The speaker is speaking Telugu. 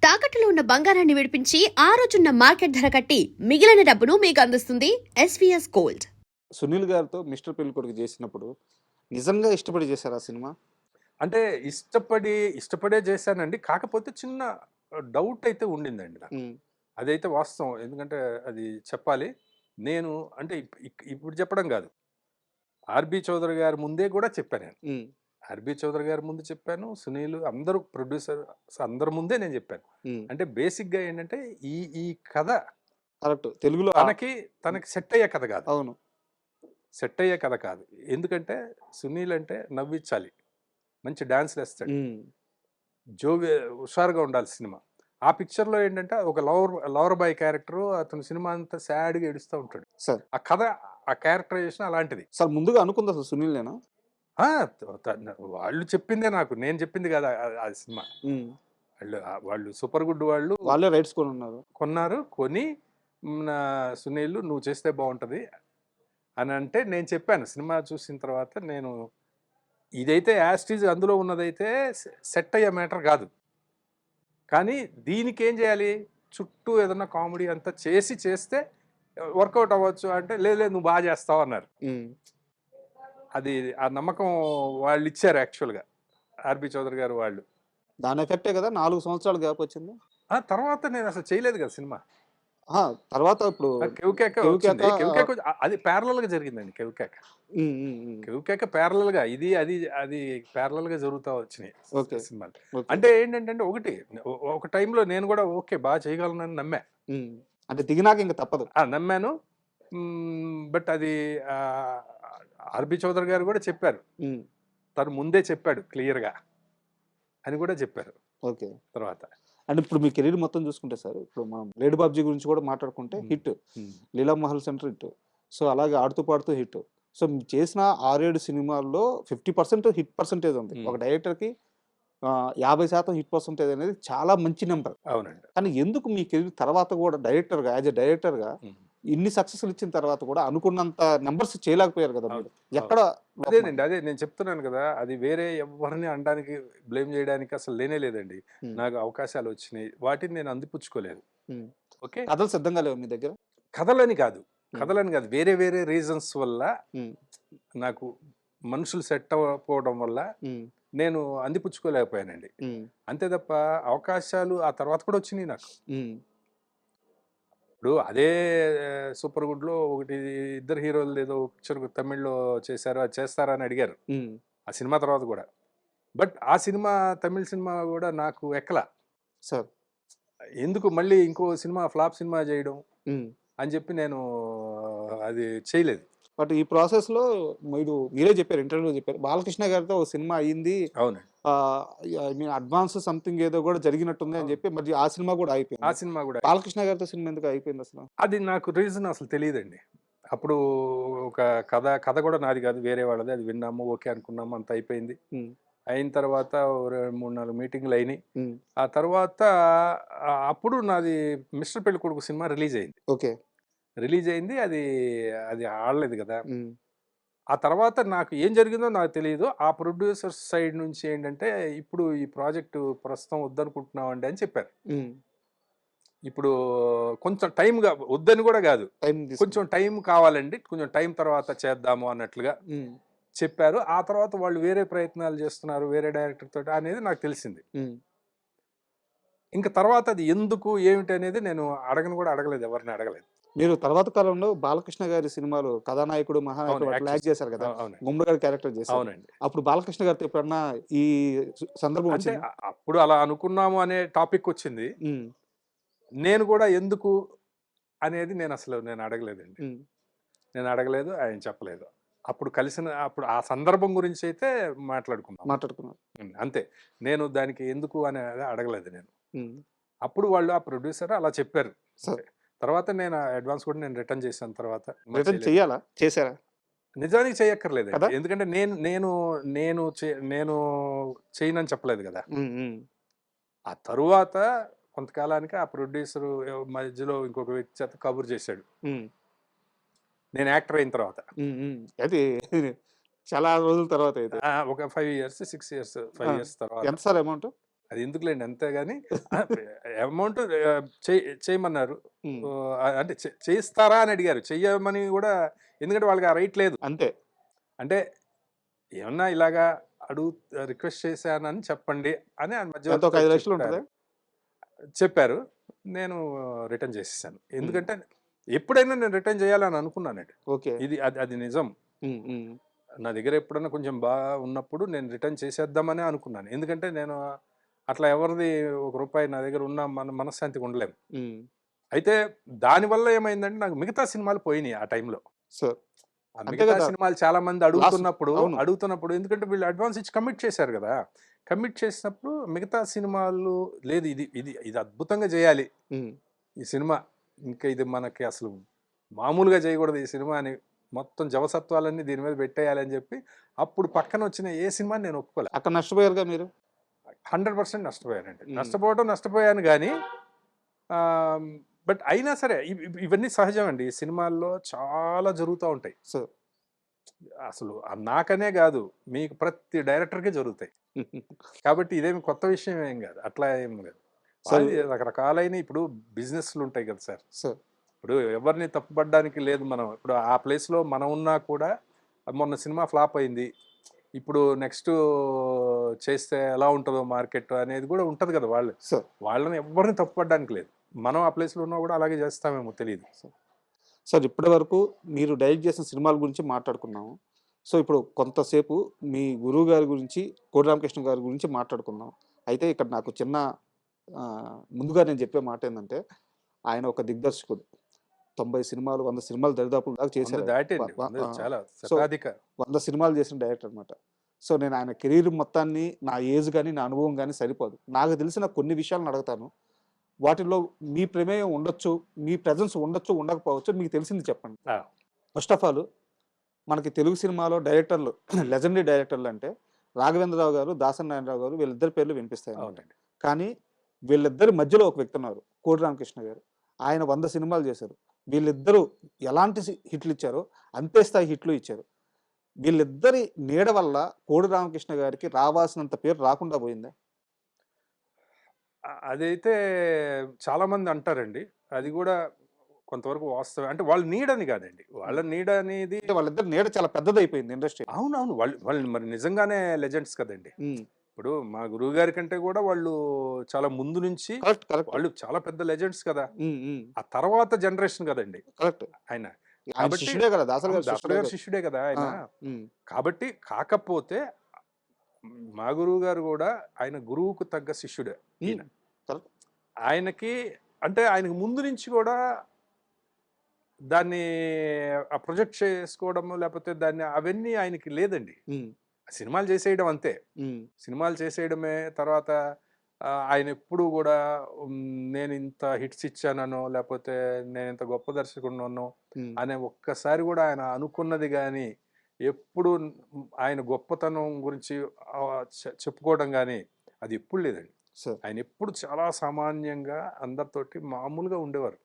తాకట్టులో ఉన్న బంగారాన్ని విడిపించి ఆ రోజున్న మార్కెట్ ధర కట్టి మిగిలిన డబ్బును మీకు అందిస్తుంది ఎస్వీఎస్ గోల్డ్. సునీల్ గారితో మిస్టర్ పెళ్ళికొడుకు చేసినప్పుడు నిజంగా ఇష్టపడి చేశారు ఆ సినిమా? అంటే ఇష్టపడే చేశానండి. కాకపోతే చిన్న డౌట్ అయితే ఉండిందండి నాకు. హ్మ్. అదైతే వాస్తవం. ఎందుకంటే అది చెప్పాలి. నేను అంటే ఇప్పుడు చెప్పడం కాదు. ఆర్‌బీ చౌదరి గారి ముందే కూడా చెప్పాను నేను. హ్మ్. ఆర్‌బీ చౌదరి గారి ముందు చెప్పాను. సునీల్ అందరూ ప్రొడ్యూసర్స్ అందరి ముందే నేను చెప్పాను. హ్మ్. అంటే బేసిక్‌గా ఏంటంటే ఈ ఈ కథ కరెక్ట్. తెలుగులో తనకి సెట్ అయ్యే కథ కాదు. అవును. సెట్ అయ్యే కథ కాదు. ఎందుకంటే సునీల్ అంటే నవ్వించాలి. మంచి డాన్స్‌లేస్తాడు. హ్మ్. హుషారుగా ఉండాలి సినిమా. ఆ పిక్చర్‌లో ఏంటంటే ఒక లవర్ బాయ్ క్యారెక్టరు అతను సినిమా అంతా సాడ్‌గా ఏడుస్తా ఉంటాడు. సార్ ఆ కథ, ఆ క్యారెక్టరైజేషన్ అలాంటిది. సార్ ముందుగా అనుకుంది అసలు సునీల్‌నేనా? ఆ! వాళ్ళు చెప్పిందే నాకు. నేను చెప్పింది కాదు ఆ సినిమా. హ్మ్. వాళ్ళు సూపర్ గుడ్ వాళ్ళు వాళ్ళే రైట్స్ కొనున్నారు. కొని నా సునీల్ నువ్వు చేస్తే బావుంటది అని అంటే నేను చెప్పాను. సినిమా చూసిన తర్వాత నేను ఇదైతే యాజ్ ఇట్ ఈజ్ అందులో ఉన్నదైతే సెట్ అయ్యే మ్యాటర్ కాదు. కానీ దీనికేం చేయాలి? చుట్టూ ఏదన్నా కామెడీ అంతా చేస్తే వర్కౌట్ అవ్వచ్చు అంటే, లేదు లేదు నువ్వు చేస్తావు అన్నారు. హ్మ్. అది ఆ నమ్మకం వాళ్ళిచ్చారు యాక్చువల్‌గా. ఆర్‌బీ చౌదరి గారు వాళ్ళు. దాని ఎఫెక్టే కదా 4 సంవత్సరాలు గ్యాప్ వచ్చింది. ఆ తర్వాత నేనసలు చేయలేదు కదా సినిమా. అహా! తర్వాత ఇప్పుడు 'కెవ్కేక' 'కెవ్కేక' వచ్చింది. 'కెవ్కేక' అది ప్యారలల్‌గా జరిగిందండి 'కెవ్కేక'. హ్మ్. హ్మ్. హ్మ్. 'కెవ్కేక' ప్యారలల్‌గా అది ప్యారలల్‌గా జరుగుతా వచ్చినాయి ఓకే. సినిమాలు. ఓకే. అంటే ఏంటంటే ఒకటి ఒక టైంలో నేను కూడా ఓకే బాగా చేయగలనని నమ్మా. హ్మ్. అంటే దిగినాక ఇంక తప్పదు. నమ్మాను. బట్ అది ఆర్‌బీ చౌదరి గారు కూడా చెప్పారు. హ్మ్. తను ముందే చెప్పాడు క్లియర్‌గా అని కూడా చెప్పారు ఓకే. తర్వాత. అంటే ఇప్పుడు మీ కెరీర్ మొత్తం చూసుకుంటే సార్, ఇప్పుడు మనం 'లేడీ బాబ్జీ' గురించి కూడా మాట్లాడుకుంటే హ్మ్. హిట్. హ్మ్. 'లీలా మహల్ సెంటర్' హిట్. సో, అలాగే 'ఆడుతూ పాడుతూ' హిట్. సో, మీరు చేసిన 6, 7 సినిమాల్లో 50% హిట్ పర్సెంటేజ్ ఉంది. హ్మ్. ఒక డైరెక్టర్‌కి 50% హిట్ పర్సెంటేజ్ అనేది చాలా మంచి నంబర్. అవునండి. కానీ ఎందుకు మీ కెరీర్ తర్వాత కూడా డైరెక్టర్‌గా యాస్ ఎ డైరెక్టర్‌గా హ్మ్. ఇన్ని సక్సెస్‌లు ఇచ్చిన తర్వాత కూడా అనుకున్నంత నంబర్స్ చేయలేకపోయారు కదా అవును. మీరు. అవును. ఎక్కడ లోపమని? అదేనండి. అదే నేను చెప్తున్నాను కదా! అది వేరే ఎవ్వరిని అనడానికి, బ్లేమ్ చేయడానికి అసలు లేనే లేదండి. హ్మ్. నాకు అవకాశాలొచ్చినాయి. వాటిని నేను అందిపుచ్చుకోలేదు. హ్మ్. ఓకే. కథలు సిద్ధంగా లేవా మీ దగ్గర? కథలని కాదు. హ్మ్. కథలని కాదు. వేరే వేరే రీజన్స్ వల్ల హ్మ్. నాకు మనుషులు సెట్ అవ్వకపోవడం వల్ల హ్మ్. నేను అందిపుచ్చుకోలేకపోయానండి. హ్మ్. అంతే తప్ప అవకాశాలు ఆ తర్వాత కూడా వచ్చినియి నాకు. హ్మ్. ఇప్పుడు అదే సూపర్ గుడ్‌లో ఒకటి ఇద్దరు హీరోలదేదో పిక్చర్ తమిళ్‌లో చేశారు. అది చేస్తారా అని అడిగారు. హ్మ్. ఆ సినిమా తర్వాత గూడా. బట్ ఆ సినిమా తమిళ్ సినిమా గూడా నాకు ఎక్కల. సార్. ఎందుకు మళ్ళీ ఇంకో సినిమా ఫ్లాప్ సినిమా జేయడం హ్మ్. అని జెప్పి నేను అది చేయలేదు. బట్ ఈ ప్రాసెస్‌లో మీరే చెప్పారు, ఇంటర్వ్యూలో చెప్పారు. బాలకృష్ణ గారితో ఒక సినిమా అయింది. అవునండి. ఆహ్, ఐ మీన్ అడ్వాన్స్ సంథింగ్ ఏదో కూడా జరిగినట్టుంది అని అవును. చెప్పి మరి ఆ సినిమా కూడా ఆ ఆగిపోయింది. సినిమా గూడా బాలకృష్ణ గారితో సినిమా ఎందుకు ఆగిపోయిందసలు? అది నాకు రీజన్ అసలు తెలీదండి. అప్పుడు ఒక కథ గూడా నాది గాదు. వేరే వాళ్ళది. అది విన్నాము. ఓకే అనుకున్నాము. అంతా అయిపోయింది. హ్మ్. అయిన తర్వాత ఓ 3, 4 మీటింగులయినియి. హ్మ్. ఆ తర్వాత అప్పుడు నాది 'మిస్టర్ పెళ్ళికొడుకు' సినిమా రిలీజయింది. ఓకే. రిలీజయింది. అది అది ఆడలేదు గదా! హ్మ్. ఆ తర్వాత నాకు ఏం జరిగిందో నాకు తెలీదు. ఆ ప్రొడ్యూసర్స్ సైడ్ నుంచి ఏంటంటే, ఇప్పుడు ఈ ప్రాజెక్టు ప్రస్తుతం వద్దనుకుంటున్నామండి అని చెప్పారు. హ్మ్. ఇప్పుడు కొంచెం వద్దని గూడా గాదు. టైమ్ కొంచెం తీసుకున్నారు. టైం కావాలండి. కొంచెం టైం తర్వాత చేద్దాము అన్నట్లుగా హ్మ్. చెప్పారు. ఆ తర్వాత వాళ్ళు వేరే ప్రయత్నాలు చేస్తున్నారు. వేరే డైరెక్టర్ తోటి అనేది నాకు తెలిసింది. హ్మ్. ఇంక తర్వాత అది ఎందుకు, ఏమిటి అనేది నేను అడగలేదు. ఎవరిని అడగలేదు. మీరు తర్వాత కాలంలో బాలకృష్ణ గారి సినిమాలు కథానాయకుడు, అవును. మహానాయకుడు అట్లా యాక్ట్ యాక్ట్ చేశాను. చేశారు కదా! అవునండి. గుమ్మడి గారి క్యారెక్టర్ చేశారు. అవునండి. అప్పుడు బాలకృష్ణ గారితో ఎప్పుడన్నా ఈ సందర్భం అంటే వచ్చిందా? అప్పుడు అలా అనుకున్నాము అనే టాపికొచ్చింది. హ్మ్. నేను గూడా ఎందుకు అనేది నేను అడగలేదండి. హ్మ్. నేను అడగలేదు. ఆయన చెప్పలేదు. అప్పుడు ఆ సందర్భం గురించయితే మాట్లాడుకున్నాం. మాట్లాడుకున్నారు. అంతే. నేను దానికి ఎందుకు అనేది అడగలేదు నేను. హ్మ్. అప్పుడు వాళ్ళు ఆ ప్రొడ్యూసర్ అలా చెప్పారు. సార్ అంతే. తర్వాత నేను అడ్వాన్స్ కూడా నేను రిటర్న్ చేశాను తర్వాత. రిటర్న్ చేయలేదు. చెయ్యాలా? చేశారా? నిజానికి చేయక్కర్లేదండి. కదా! ఎందుకంటే నేను చేయనని చెప్పలేదు గదా! హ్మ్. హ్మ్. ఆ తరువాత కొంతకాలానికి ఆ ప్రొడ్యూసరు మధ్యలో ఇంకొక వ్యక్తి చేత కబురు చేశాడు. హ్మ్. నేను యాక్టర్ అయిన తర్వాత. హ్మ్. హ్మ్. అది చాలా రోజుల తర్వాత అయితే. ఒక 5 ఇయర్స్, 6 ఇయర్స్, 5 ఆ! ఇయర్స్ తర్వాత. ఎంత సార్ అమౌంటు? అది ఎందుకులేండి అంతే గాని అమౌంట్ చేయమన్నారు. ఉమ్, అంటే చేయిస్తారా అని అడిగారు, చెయ్యమని కూడా. ఎందుకంటే వాళ్ళకి ఆ రైట్ లేదు. అంతే. అంటే ఏమన్నా ఇలాగా అడుగు రిక్వెస్ట్ చేశానని చెప్పండి అని ఆయన ఎంత ఒక మధ్యవర్తితో 5 లక్షలు ఉంటుంది. చెప్పారు. నేను రిటర్న్ చేసేసాను. ఎందుకంటే ఎప్పుడైనా నేను రిటర్న్ చేయాలని అనుకున్నానండి. ఓకే. ఇది అది అది నిజం. ఉమ్, ఉమ్, నా దగ్గర ఎప్పుడన్నా కొంచెం బాగా ఉన్నప్పుడు నేను రిటర్న్ చేసేద్దామని అనుకున్నాను. ఎందుకంటే నేను అట్లా ఎవరిది ₹1 నా దగ్గర ఉన్న మనశ్శాంతిగా ఉండలేము. ఉమ్, అయితే దానివల్ల ఏమైందంటే నాకు మిగతా సినిమాలు పోయినాయి ఆ టైంలో. సార్ ఆ అంతే మిగతా కదా. సినిమాలు చాలా మంది అవును. అడుగుతున్నప్పుడు ఎందుకంటే వీళ్ళు అడ్వాన్స్ ఇచ్చి కమిట్ చేశారు కదా. కమిట్ చేసినప్పుడు మిగతా సినిమాలు లేదు, ఇది ఇది ఇది అద్భుతంగా చేయాలి ఉమ్, ఈ సినిమా, ఇంకా ఇది మనకి అసలు మామూలుగా చేయకూడదు ఈ సినిమా అని మొత్తం జవసత్వాలన్నీ దీని మీద పెట్టేయాలని చెప్పి అప్పుడు పక్కన వచ్చిన ఏ సినిమా నేను ఒప్పుకోలే. అక్కడ నష్టపోయారుగా మీరు. 100% నష్టపోయానండి. నష్టపోయాను కానీ బట్ అయినా సరే ఇవన్నీ సహజం అండి. సినిమాల్లో చాలా జరుగుతూ ఉంటాయి. సార్ అసలు నాకనే కాదు, మీకు ప్రతి డైరెక్టర్కి జరుగుతాయి. కాబట్టి ఇదేమి కొత్త విషయం ఏం కాదు, అట్లా ఏం లేదు. సార్ రకరకాలైన ఇప్పుడు బిజినెస్లు ఉంటాయి కదా సార్. సార్ ఇప్పుడు ఎవరిని తప్పుపడడానికి లేదు. మనం ఇప్పుడు ఆ ప్లేస్లో మనం ఉన్నా కూడా మొన్న సినిమా ఫ్లాప్ అయింది, ఇప్పుడు నెక్స్ట్ చేస్తే ఎలా ఉంటుందో మార్కెట్ అనేది కూడా ఉంటుంది కదా. సార్ వాళ్ళని ఎవరిని తప్పుపడడానికి లేదు. మనం ఆ ప్లేస్లో ఉన్నా కూడా అలాగే చేస్తామేమో తెలియదు. సార్ ఇప్పటి వరకు మీరు డైరెక్ట్ చేసిన సినిమాల గురించి మాట్లాడుకున్నాము. సో ఇప్పుడు కొంతసేపు మీ గురువు గారి గురించి, కోడి రామకృష్ణ గారి గురించి మాట్లాడుకుందాం. అయితే ఇక్కడ నాకు చిన్న ముందుగా నేను చెప్పే మాట ఏంటంటే, ఆయన ఒక దిగ్దర్శకుడు. 90 సినిమాలు 100 సినిమాలు దరిదాపుల దాకా చేశారు. దాటండి చాలా శతాధిక 100 సినిమాలు చేసిన డైరెక్టర్ అనమాట. సో నేను ఆయన కెరీర్ మొత్తాన్ని, నా ఏజ్ కానీ నా అనుభవం కానీ సరిపోదు. నాకు తెలిసిన కొన్ని విషయాలను అడుగుతాను. వాటిల్లో మీ ప్రమేయం ఉండొచ్చు, మీ ప్రెజెన్స్ ఉండొచ్చు, ఉండకపోవచ్చు, మీకు తెలిసింది చెప్పండి. ఫస్ట్ ఆఫ్ ఆల్ మనకి తెలుగు సినిమాలో డైరెక్టర్లు లెజెండరీ డైరెక్టర్లు అంటే రాఘవేంద్రరావు గారు, దాసరి నారాయణరావు గారు, వీళ్ళిద్దరి పేర్లు వినిపిస్తాయి. అవునండి. కానీ వీళ్ళిద్దరి మధ్యలో ఒక వ్యక్తి ఉన్నారు, కోడి రామకృష్ణ గారు. ఆయన 100 సినిమాలు చేశారు. వీళ్ళిద్దరూ ఎలాంటి హిట్లు ఇచ్చారో అంతే స్థాయి హిట్లు ఇచ్చారు. వీళ్ళిద్దరి నీడ వల్ల కోడి రామకృష్ణ గారికి రావాల్సినంత పేరు రాకుండా పోయిందా? అదైతే చాలా మంది అంటారండి. అది కూడా కొంతవరకు వాస్తవం. అంటే వాళ్ళ నీడని కాదండి, వాళ్ళ నీడ అనేది అంటే వాళ్ళిద్దరి నీడ చాలా పెద్దదైపోయింది ఇండస్ట్రీ. అవునవును, వాళ్ళు మరి నిజంగానే లెజెండ్స్ కదండి. ఇప్పుడు మా గురువు గారి కంటే కూడా వాళ్ళు చాలా ముందు నుంచి కరెక్ట్ కరెక్ట్. వాళ్ళు చాలా పెద్ద లెజెండ్స్ కదా. ఆ తర్వాత జనరేషన్ కదండి కరెక్ట్. ఆయన. ఆయన కాబట్టి శిష్యుడే కదా, దాసరి గారి దాసరి గారి శిష్యుడే కదా ఆయన. కాబట్టి కాకపోతే మా గురువు గారు కూడా ఆయన గురువుకు తగ్గ శిష్యుడే ఈయన. కరెక్ట్. ఆయనకి అంటే ఆయనకు ముందు నుంచి కూడా దాన్ని ప్రొజెక్ట్ చేసుకోవడము లేకపోతే దాన్ని అవన్నీ ఆయనకి లేదండి. సినిమాలు చేసేయడం అంతే, సినిమాలు చేసేయడమే. తర్వాత ఆయన ఎప్పుడు కూడా నేను ఇంత హిట్స్ ఇచ్చానో లేకపోతే నేను ఇంత గొప్ప దర్శకుడున్నానో అనే ఒక్కసారి కూడా ఆయన అనుకున్నది కానీ, ఎప్పుడు ఆయన గొప్పతనం గురించి చెప్పుకోవడం కానీ అది ఎప్పుడు లేదండి. ఆయన ఎప్పుడు చాలా సామాన్యంగా అందరితోటి మామూలుగా ఉండేవారు.